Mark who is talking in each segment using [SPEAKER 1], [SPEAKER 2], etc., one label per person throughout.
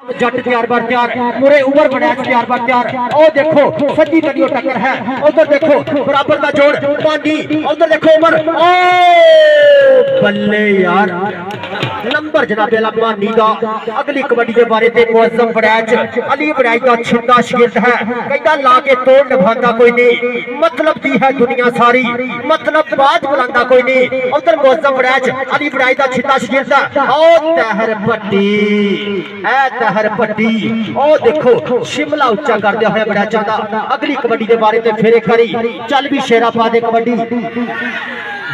[SPEAKER 1] जट तैयार बार तैयार मुरे उमर बड़ा तैयार बार तैयार। ओ देखो सज्जी तनियो टक्कर है, उधर देखो बराबर का जोड़ पानी, उधर देखो उमर। ओ बल्ले यार नंबर जनाबे मानी दा। अगली कबड्डी के बारे में मुअज्जम बड़ैच अली बड़ैच का छिंदा शिगिर्द है, कहता ला के तोड़ निभाता कोई नहीं, मतलब दी है दुनिया सारी, मतलब बात बुलांदा कोई नहीं। उधर मुअज्जम बड़ैच अली बड़ैच का छिंदा शिगिर्द है। ओ तहर पट्टी है तहर पट्टी। ओ देखो शिमला उच्चा कर दिया है बड़ा चाहता। अगली कबड्डी के बारे में फेरे करी चल भी शेरा पा दे कबड्डी।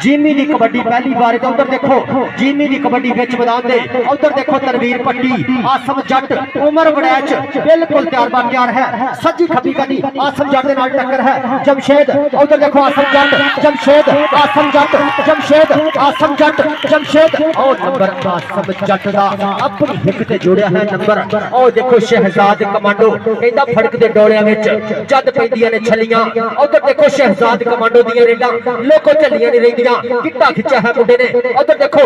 [SPEAKER 1] जिमी दी कबड्डी पहली बार तो उधर देखो जिमी दी कबड्डी बिच मैदान दे। उधर देखो तनवीर पट्टी आसम जट उमर बड़ैच बिल्कुल तैयार बार तैयार है, सज्जी खब्बी कदी आसम जट दे नाल टक्कर है। जमशेद उधर देखो आसम जट जमशेद आसम जट जमशेद आसम जट जमशेद। और नंबर आसम जट दा अपनी हिक ते जोड़िया है नंबर। और देखो शहजाद कमांडो कहंदा फड़क दे डोलियां विच जद पैंदियां ने छलियां। उधर देखो शहजाद कमांडो दी रेडां लोको चलियां नहीं रही, किट्टा खिंचा है मुंडे ने। उधर देखो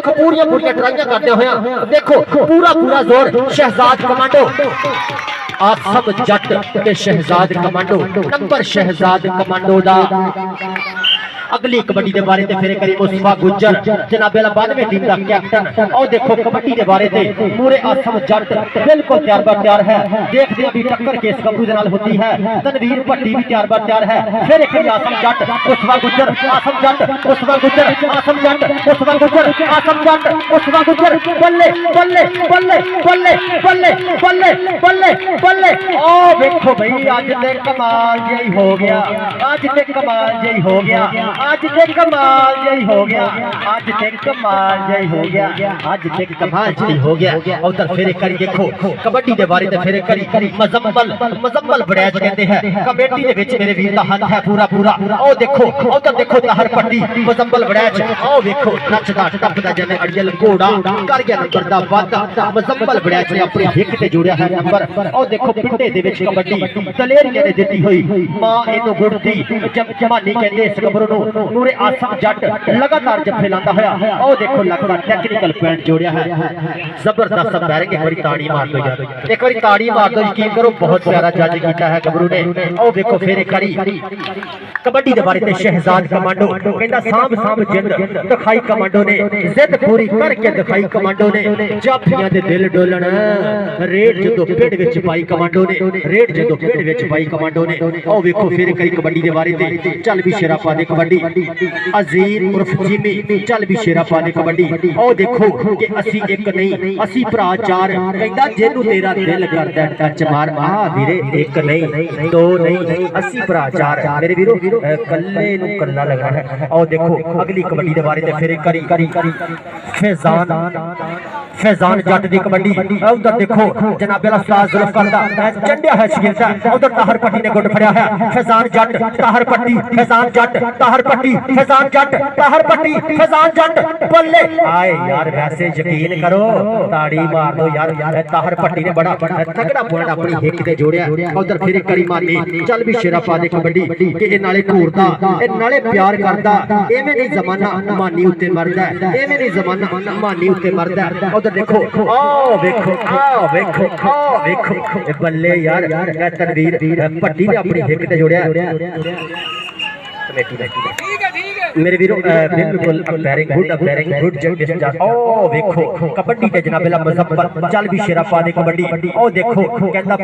[SPEAKER 1] पूरियां पूरियां ट्राइयां करते हुए देखो पूरा पूरा जोर शहजाद कमांडो आसम जट के Shahzad commando number Shahzad commando दा। अगली कबड्डी के बारे में फिर करी मुस्तफा गुज्जर जनाब 92 टीम का कैप्टन। और देखो कबड्डी के बारे में पूरे आसम जट बिल्कुल तैयार बार तैयार है, देखते भी टक्कर केस कबू दे नाल होती है। तनवीर भट्टी भी तैयार बार तैयार है। फिर एक आसम जट मुस्तफा गुज्जर आसम जट मुस्तफा गुज्जर आसम जट मुस्तफा गुज्जर आसम जट मुस्तफा गुज्जर। बल्ले बल्ले बल्ले बल्ले बल्ले बल्ले बल्ले बल्ले। ओ देखो भाई आज ते कमाल जई हो गया, आज ते कमाल जई हो गया, आज ते कमाल जई हो गया, आज ते कमाल जई हो गया, आज ते कमाल जई हो गया। उधर फिर करी देखो कबड्डी के बारे में फिर करी मजम्मल बड़ैच कहते हैं कमेटी दे विच मेरे वीर दा हाथ है पूरा पूरा। ओ देखो उधर देखो तहर पट्टी मजम्मल बड़ैच। ओ देखो नचदा टपदा जने अड़ियल घोड़ा कर गया नंबर दा वादा। मजम्मल बड़ैच ने अपनी हिक ते जोड़िया है नंबर। ओ देखो पिंडे दे विच कबड्डी दलेरिया ने दित्ती हुई मां इनु गुड़दी जब जमानी कहंदे इस गबरू नु। पूरे आसम जट लगातार जफे लांदा होया। ओ देखो लगता टेक्निकल पॉइंट जोड़िया है, जबरदस्त बैरिंग। एक बारी ताड़ी मार दो यार, एक बारी ताड़ी मार दो, यकीन करो बहुत प्यारा जज कीता है गबरू ने। ओ देखो फिर करी कबड्डी के बारे में शहजाद कमांडो कहंदा सांभ सांभ जिंद दिखाई कमांडो ने, जिद पूरी करके दिखाई कमांडो ने। जाफियां दे दिल डोलन रेड जदों पिंड विच पाई कमांडो ने, रेड जदों पिंड विच पाई कमांडो ने। ओ देखो फिर करी कबड्डी के बारे में चल भी शेरा पा दे कबड्डी। अजीर उर्फ जिमी चल भी शेरा पा दे कबड्डी। ओ देखो कि असी एक नहीं असी भरा चार, कहंदा जेनू तेरा दिल करदा टच मार। आ वीरे एक नहीं दो नहीं असी भरा चार मेरे वीरो, कल्ले नू कल्ला लगना है। और देखो अगली कबड्डी के बारे में फिर करी फैजान जट दी कबड्डी। उधर देखो जनाब उस्ताद जुल्फकार दा चंडिया है शिगिर्द। उधर ताहर पट्टी ने गुड फड़िया है। फैजान जट ताहर पट्टी फैजान जट ताहर पट्टी फैजान जट ताहर पट्टी फैजान जट। बल्ले आए यार वैसे यकीन करो ताड़ी मार दो यार, ताहर पट्टी ने बड़ा तगड़ा पॉइंट अपनी हिक ते जोड़िया। उधर फिर करी मानी चल भी शेरा पा दे कबड्डी कि ए नाले घूरदा ए नाले प्यार करदा, एवें नहीं जमाना मानी उत्ते मरदा, एवें नहीं जमाना मानी उत्ते मरदा। उधर देखो ओ देखो ओ देखो ओ देखो बल्ले यार तनवीर भट्टी ने अपनी हिक ते जोड़िया मेरे वीरों। बिल्कुल बैरिंग गुड डिस्चार्ज। ओ देखो कबड्डी के जनाब मुजफ्फर चल भी शेरा पा दे कबड्डी। ओ देखो कहंदा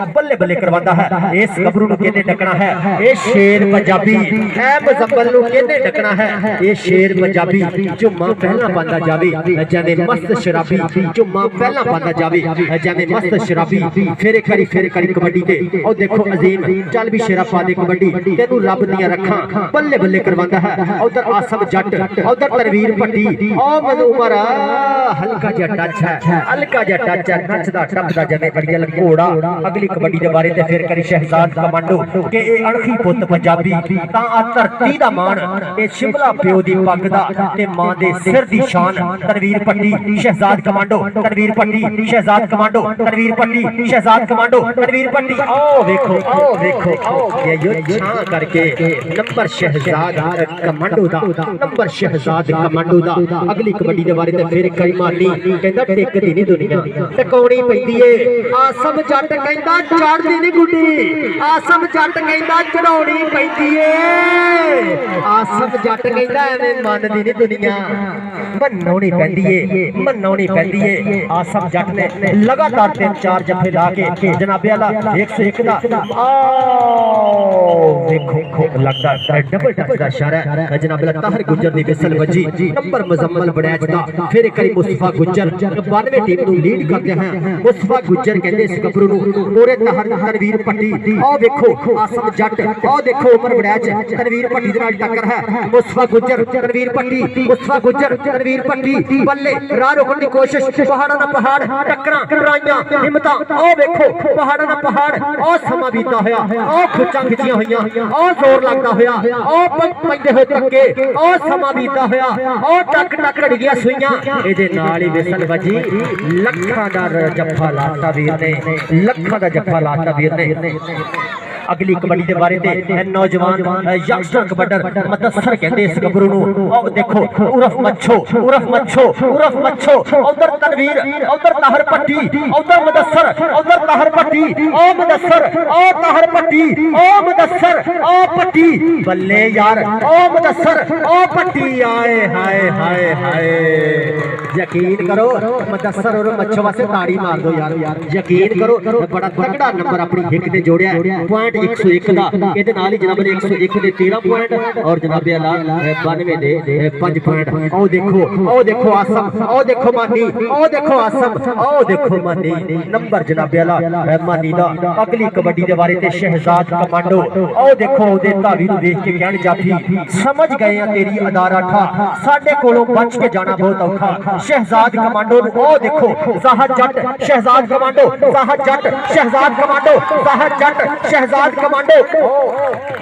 [SPEAKER 1] बल्ले बल्ले करवांदा है। इस गबरू नु केने डकना है, ए शेर पंजाबी ए मुजफ्फर नु केने डकना है, ए शेर पंजाबी झुम्मा पहला पांदा जावे जाने मस्त शराबी, झुम्मा पहला पांदा जावे जाने मस्त शराबी। फिर करी कबड्डी ते। ओ देखो अजीम चल भी शेरा पा दे कबड्डी, तेनू रब दियां रखां बल्ले बल्ले करवांदा है। उधर आसम जट उधर तनवीर भट्टी। ओ उमर हल्का जा टच है, हल्का जा टच है, नचदा टपदा जने अड़ियल घोड़ा। अगली कबड्डी के बारे में फिर करी शहजाद कमांडो के ए अणखी पुत पंजाबी तां आ धरती दा मान, ए शिमला प्यो दी पग दा ते मां दे सिर दी शान। तनवीर भट्टी शहजाद कमांडो तनवीर भट्टी शहजाद कमांडो तनवीर भट्टी शहजाद कमांडो तनवीर भट्टी। ओ देखो ये यो छां करके नंबर शहजाद कमांडो दा नंबर शहजाद कमांडो दा अगली कबड्डी दे बारे ते फिर कई मारनी कहंदा टेकदी नहीं दुनिया टकाउणी पैंदी ए आसम जट कहंदा चढ़दी नहीं गुड्डी आसम जट कहंदा चढ़ाउणी पैंदी ए आसम जट कहंदा एवें मनदी नहीं दुनिया मनाउणी पैंदी ए आसम जट ने लगातार 3-4 जफे ला के जनाबे वाला 101 दा देखो लगता डबल टच का इशारा है जनाब ताहिर गुज्जर दी विसल वजी नंबर मुजम्मल बड़ैच दा फिर एक बारी मुस्तफा गुज्जर 92 टीम नु लीड करते हैं मुस्तफा गुज्जर कहंदे इस गबरू नु मोरे ताहिर तनवीर पट्टी आ देखो आसम जट आ देखो उमर बड़ैच तनवीर पट्टी दे नाल टक्कर है मुस्तफा गुज्जर तनवीर पट्टी मुस्तफा गुज्जर तनवीर पट्टी बल्ले राह रोकण दी कोशिश पहाड़ां दा पहाड़ टक्करां कराइयां हिम्मतां आ देखो पहाड़ां दा पहाड़ आ समा बीता होया आ खुच्चां खिचियां होईयां आ जोर लगदा होया आ पैंदे होए धक्के आ समा बीता होया आ टक टक रड़ गया सुईयां इहदे नाल ही विसल वजी लखां दा जफ्फा लाता वीर ने लखां दा जफ्फा लाता वीर ने अगली कबड्डी के बारे ते नौजवान यंगस्टर कबड्डर मुदस्सर कहते इस गबरू नु देखो उर्फ मच्छो उधर तनवीर उधर ताहिर पट्टी उधर मुदस्सर उधर ताहिर पट्टी ओ मुदस्सर ओ ताहिर पट्टी ओ मुदस्सर ओ पट्टी बल्ले यार ओ मुदस्सर ओ पट्टी आए हाय हाय हाय यकीन करो मुदस्सर और मच्छो वास्ते ताड़ी मार दो यार यकीन करो बड़ा तगड़ा नंबर अपनी हिक ते जोड़िया पॉइंट 101 दा ਇਹਦੇ ਨਾਲ ਹੀ ਜਨਾਬ 101 ਦੇ 13 ਪੁਆਇੰਟ ਔਰ ਜਨਾਬ ਅਲਾ 92 ਦੇ 5 ਪੁਆਇੰਟ ਉਹ ਦੇਖੋ ਆਸਮ ਉਹ ਦੇਖੋ ਮਾਨੀ ਉਹ ਦੇਖੋ ਆਸਮ ਉਹ ਦੇਖੋ ਮਾਨੀ ਨੰਬਰ ਜਨਾਬ ਅਲਾ ਮਾਨੀ ਦਾ ਅਗਲੀ ਕਬੱਡੀ ਦੇ ਬਾਰੇ ਤੇ ਸ਼ਹਿਜ਼ਾਦ ਕਮਾਂਡੋ ਉਹ ਦੇਖੋ ਉਹਦੇ ਧਾਵੀ ਨੂੰ ਦੇਖ ਕੇ ਕਹਿਣ ਜਾਫੀ ਸਮਝ ਗਏ ਆ ਤੇਰੀ ਅਦਾਰਾ ਠਾ ਸਾਡੇ ਕੋਲੋਂ ਬਚ ਕੇ ਜਾਣਾ ਬਹੁਤ ਔਖਾ ਸ਼ਹਿਜ਼ਾਦ ਕਮਾਂਡੋ ਨੂੰ ਉਹ ਦੇਖੋ ਜ਼ਾਹਦ ਜੱਟ ਸ਼ਹਿਜ਼ਾਦ ਕਮਾਂਡੋ ਜ਼ਾਹਦ ਜੱਟ Shahzad commando Zahid Jatt Shahzad commando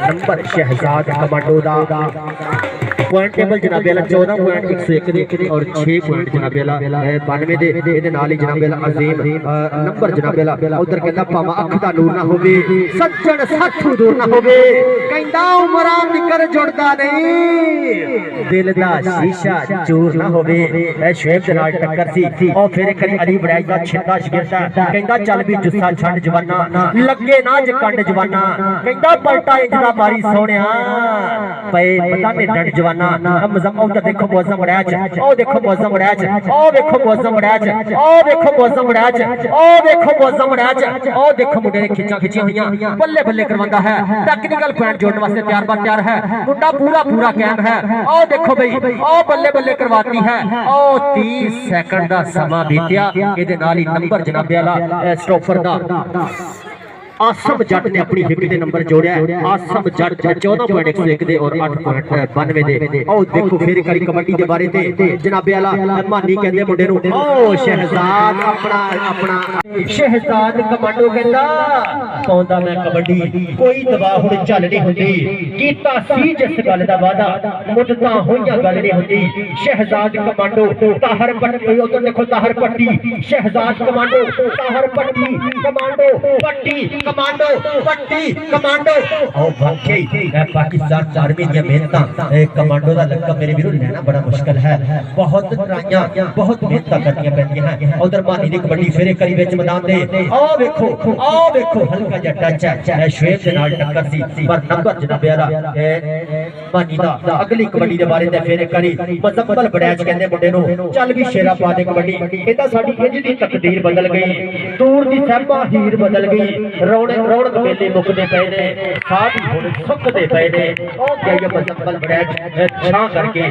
[SPEAKER 1] number Shahzad commando दा पॉइंट टेबल जनाब अला 14 पॉइंट 101 दे और 6 पॉइंट जनाब अला 92 दे इहदे नाल ही जनाब अला अजीम नंबर जनाब अला उधर कहंदा भावा अख दा नूर ना होवे सज्जन साथू दूर ना होवे कहंदा उमरां निकर जुड़दा नहीं दिल दा शीशा चूर ना होवे ए शुएब दे नाल टक्कर सी और फिर करी अली बड़ाई दा छिंदा शिगिरदा कहंदा चल भी जुस्सा छंड जवाना लगे ना ज कंड जवाना कहंदा पलटा इंजदा मारी सोहणिया पे पता ने डंड जवाना मजम्मल दा देखो मौजम बड़ैच ओ देखो मौजम बड़ैच ओ देखो मौजम बड़ैच ओ देखो मौजम बड़ैच ओ देखो मौजम बड़ैच ओ देखो मुंडे ने खिच्चां खिचियां होईयां बल्ले बल्ले करवांदा है टेक्निकल पॉइंट जोड़न वास्ते तैयार है मुंडा पूरा कायम है ओ देखो भाई ओ बल्ले बल्ले करवाती है ओ 30 सेकंड दा समा बीतिया इहदे नाल ही नंबर जनाब अला स्टॉपर दा आसम जट ने अपनी हिक दे नंबर जोड़िया आसम जट 14.101 दे और 8.92 दे ओ देखो फिर करी कबड्डी दे बारे ते जनाब आला मानी कहंदे मुंडे नु ओ शहजाद अपना शहजाद कमांडो कहंदा पाउंदा मैं कबड्डी कोई दवा हुण चल नहीं हुंदी कीता सी जिस गल दा वादा मुद्दतां होईयां गल नहीं हुंदी शहजाद कमांडो ताहर पट्टी उधर देखो ताहर पट्टी शहजाद कमांडो ताहर पट्टी कमांडो पट्टी कमांडो पट्टी कमांडो ओ वाकई पाकिस्तान आर्मी दी मेहनत कमांडो दा लक़ब मेरे वीरों लेना बड़ा मुश्किल है बहुत ट्राइयां बहुत मेहनत करनी पैंदियां हैं उधर मानी दी कबड्डी फिर एक करी विच मैदान दे आ देखो हल्का जिहा टच है शुएब दे नाल टक्कर सी पर नंबर जनाब अला मानी दा अगली कबड्डी दे बारे ते फिर एक करी मुजम्मल बड़ैच कहंदे मुंडे नु चल भी शेरा पा दे कबड्डी कहंदा साडी इंज दी तकदीर बदल गई दूर दी सहबा हीर बदल गई रौनक मेले मुकदे पे ने साथ ही हुण सुकदे पे ने ओ क्या ये मुजम्मल बड़ैच छा करके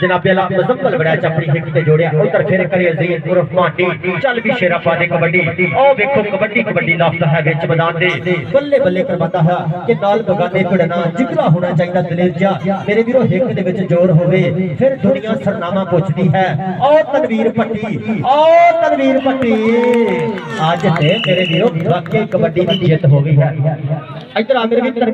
[SPEAKER 1] जनाब अला मुजम्मल बड़ैच अपनी हिक ते जोड़िया उधर फिर करे अजीम उर्फ मानी चल भी शेरा पा दे कबड्डी ओ देखो कबड्डी लाफ्ता है विच मैदान दे बल्ले बल्ले करवांदा है कि नाल बगाने भिड़ना जिगरा होना चाहिए दलेर जा मेरे वीरों हिक दे विच जोर होवे फिर दुनिया सरनामा पुछदी है ओ तनवीर पट्टी आज ते मेरे वीरों वाकई कबड्डी दी जित हो गई है इधर आ मेरे वीर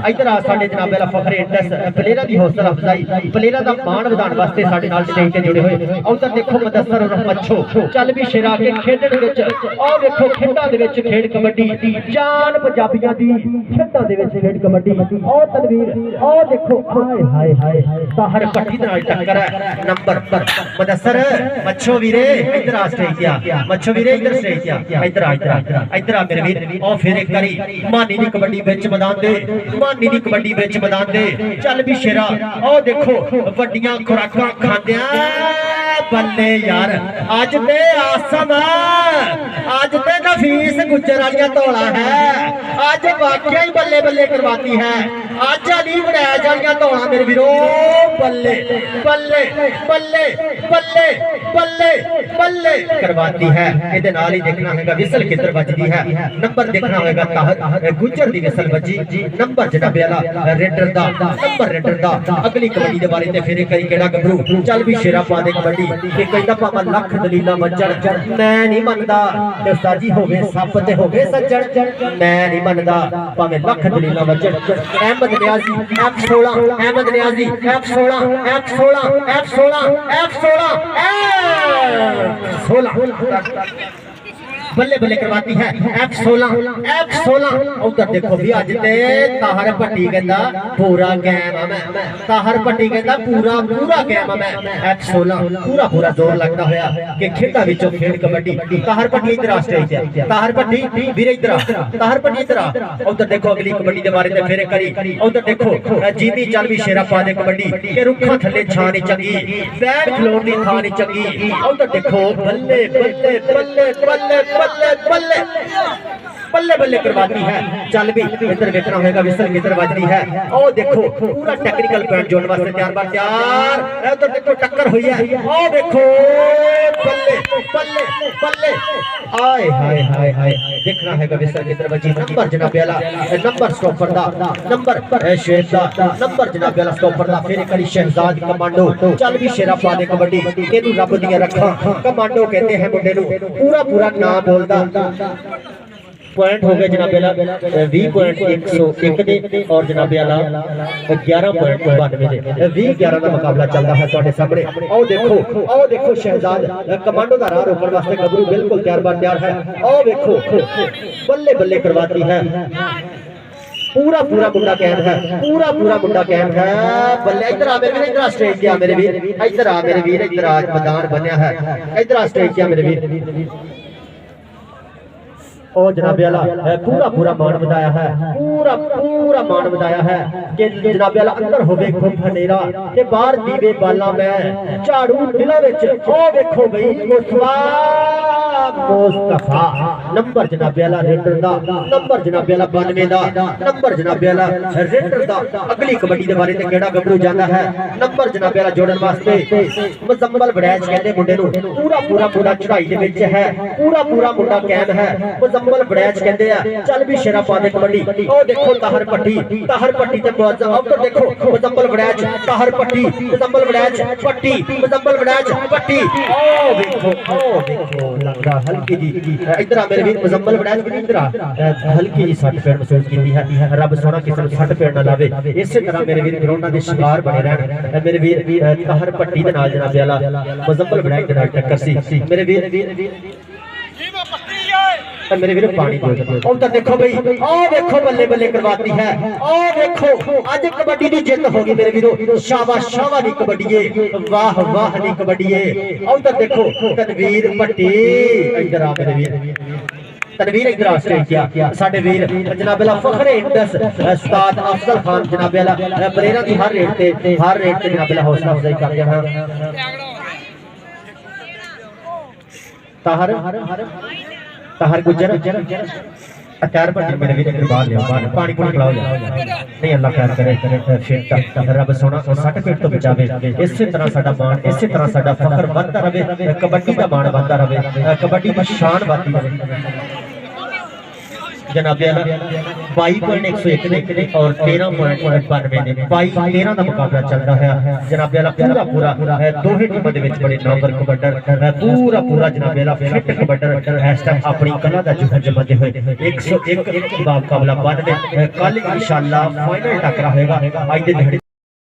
[SPEAKER 1] इधर आ साडे जनाब अला फखरे इंडस प्लेयरां दी हौसला अफजाई प्लेयरां दा मान ਵਧਾਉਣ ਵਾਸਤੇ ਸਾਡੇ ਨਾਲ ਸਟੇਜ ਤੇ ਜੁੜੇ ਹੋਏ। ਉਧਰ ਦੇਖੋ ਮੁਦੱਸਰ ਔਰ ਮੱਛੋ ਚੱਲ ਵੀ ਸ਼ੇਰਾ ਕੇ ਖੇਡਣ ਵਿੱਚ ਆਹ ਦੇਖੋ ਖੇਡਾਂ ਦੇ ਵਿੱਚ ਖੇਡ ਕਬੱਡੀ ਜਾਨ ਪੰਜਾਬੀਆਂ ਦੀ ਖੇਡਾਂ ਦੇ ਵਿੱਚ ਖੇਡ ਕਬੱਡੀ। ਉਹ ਤਨਵੀਰ ਉਹ ਦੇਖੋ ਹਾਏ ਹਾਏ ਹਾਏ ਤਾਹਰ ਭੱਟੀ ਦੇ ਨਾਲ ਟੱਕਰ ਹੈ ਨੰਬਰ ਪਰ ਮੁਦੱਸਰ ਮੱਛੋ ਵੀਰੇ ਇੱਧਰ ਆ ਸਟੇਜ ਤੇ ਆ ਮੱਛੋ ਵੀਰੇ ਇੱਧਰ ਸਟੇਜ ਤੇ ਆ ਇੱਧਰ ਆ ਇੱਧਰ ਆ ਮੇਰੇ ਵੀਰ। ਉਹ ਫਿਰ ਇੱਕ ਵਾਰੀ ਮਾਨੀ ਦੀ ਕਬੱਡੀ ਵਿੱਚ ਮੈਦਾਨ ਦੇ ਮਾਨੀ ਦੀ ਕਬੱਡੀ ਵਿੱਚ ਮੈਦਾਨ ਦੇ ਚੱਲ ਵੀ ਸ਼ੇਰਾ ਉਹ ਦੇਖੋ ਵੱਡੀਆਂ ਖੁਰਾਕਾਂ ਖਾਂਦਿਆਂ ਬੱਲੇ यार अज ते आसम अज ते नफीस गुजर वालियां धौला है अज वाकई ही बल्ले बल्ले करवाती है अज अली वड़ैज वालियां धौला मेरे वीरो बल्ले बल्ले बल्ले बल्ले बल्ले बल्ले करवाती है। इहदे नाल ही देखना होगा विसल किधर बजदी है नंबर देखना होगा ताहर गुजर दी विसल बजी नंबर जनाब वाला रेडर दा नंबर रेडर दा अगली कबड्डी दे बारे ते फिर करी केड़ा गबरू चल भी शेरा पा दे कबड्डी कि कहता पावा लख दलीला मज्जड़ मैं नहीं मनदा ते उस्ताद जी होवे सप ते होवे सज्जड़ मैं नहीं मनदा भावे लख Delilah मज्जड़। Ahmad Niazi F16 Ahmad Niazi F16 F16 F16 F16 बल्ले बल्ले करवाती है F16 उधर देखो भी अज ते ताहर भट्टी कहंदा पूरा गेम है मैं ताहर भट्टी कहंदा पूरा पूरा गेम है मैं F16 पूरा पूरा जोर लगता होया कि खेडा विचों खेड कबड्डी ताहर भट्टी इधर आ स्टेज ते ताहर भट्टी वीरे इधर आ ताहर भट्टी इधर आ उधर देखो अगली कबड्डी दे बारे ते फिर करी उधर देखो जीती चल भी शेरा पा दे कबड्डी के रुखा थल्ले छां नहीं चंगी बैठ खलोण दी थां नहीं चंगी उधर देखो बल्ले बल्ले बल्ले बल्ले बल्ले बल्ले बल्ले बल्ले करवाती है। चल भी इधर देखना होगा विसल किधर बजती है ओ देखो पूरा टेक्निकल पॉइंट जोन वास्ते तैयार उधर देखो टक्कर हुई है ओ देखो बल्ले बल्ले बल्ले हाय हाय हाय हाय देखना होगा विसल किधर बजी नंबर जनाब वाला नंबर स्टॉपर दा नंबर शेर दा नंबर जनाब वाला स्टॉपर दा फिर करी शहजाद कमांडो चल भी शेरा पा दे कबड्डी तेनू रब दी रखा कमांडो कहते हैं मुंडे नू पूरा पूरा ना बोलदा पॉइंट हो गए जनाब वाला 20.101 दे और जनाब वाला 11.92 दे 20-11 का मुकाबला चलता है तुहाडे सामने। आओ देखो शहजाद कमांडो का राह रोकने वास्ते गबरू बिल्कुल तैयार है। आओ देखो बल्ले बल्ले करवाती है पूरा पूरा मुंडा कैम है पूरा पूरा मुंडा कैम है बल्ले इधर आ मेरे वीर इधर आ स्टेज पे आ मेरे वीर इधर आ मेरे वीर इधर आज मैदान बनया है इधर आ स्टेज पे आ मेरे वीर ओ जनाब वाला पूरा पूरा मान बताया है पूरा पूरा मान बताया है कि जनाब वाला अंदर होवे खूब हनेरा ते बाहर दीवे बाला में झाड़ू दिला विच ओ देखो भाई मुस्तफा नंबर जनाब वाला रेडर दा नंबर जनाब वाला 92 दा नंबर जनाब वाला रेडर दा अगली कबड्डी दे बारे ते केड़ा गबरू जांदा है नंबर जनाब वाला जोड़न वास्ते मुजम्मल वड़ैच कहंदे मुंडे नू पूरा पूरा मुंडा चढ़ाई दे विच है पूरा पूरा मुंडा कैम है मुजम्मल वड़ैच कहंदे आ चल भी शेरा पा दे कबड्डी ओ देखो ताहर पट्टी ते मुअज्जम उधर देखो मुजम्मल वड़ैच ताहर पट्टी मुजम्मल वड़ैच पट्टी मुजम्मल वड़ैच पट्टी ओ देखो लगा हल्की जी इधर आ मेरे वीर मुजम्मल वड़ैच भी इधर आ हल्की जी सट पैर महसूस कीती है रब सोना किसी नूं सट पैर ना लावे इसे तरह मेरे वीर ग्राउंडां दे शिकार बने रहन मेरे वीर ताहर पट्टी दे नाल जनाब वाला मुजम्मल वड़ैच दे नाल टक्कर सी मेरे वीर मेरे वीर पानी उधर देखो भाई ओ देखो बल्ले बल्ले करवाती है ओ देखो आज कबड्डी की जित होगी मेरे वीरों शाबाश शाबाश दी कबड्डी वाह वाह दी कबड्डी उधर देखो तनवीर भट्टी इधर आ मेरे वीर तनवीर इधर आ स्टेज किया साडे वीर जनाब वाला फखरे इंडस उस्ताद अफजल खान जनाब वाला बरेरा दी हर रेट ते जनाब वाला हौसला अफजाई कर रहे हैं ताहर गुजर अत्यार पर मेरे वीर इधर बाहर ले पानी पुनी पिलाओ नहीं अल्लाह खैर करे फिर रब सोना सट पेट तो बचावे इसी तरह साडा मान इसी तरह साडा फखर बढ़ता रहे कबड्डी का मान बढ़ता रहे कबड्डी की शान बढ़ती रहे जनाब 22.101 और 13.92 22-13 का मुकाबला चल रहा है जनाब वाला पूरा पूरा दोहे टीमों के बड़े नंबर कबड्डर पूरा पूरा जनाब वाला फिट कबड्डर इस टाइम अपनी कला का जुहर जमाते हुए 101 मुकाबला 92 कल इंशाअल्लाह फाइनल टकरा होगा।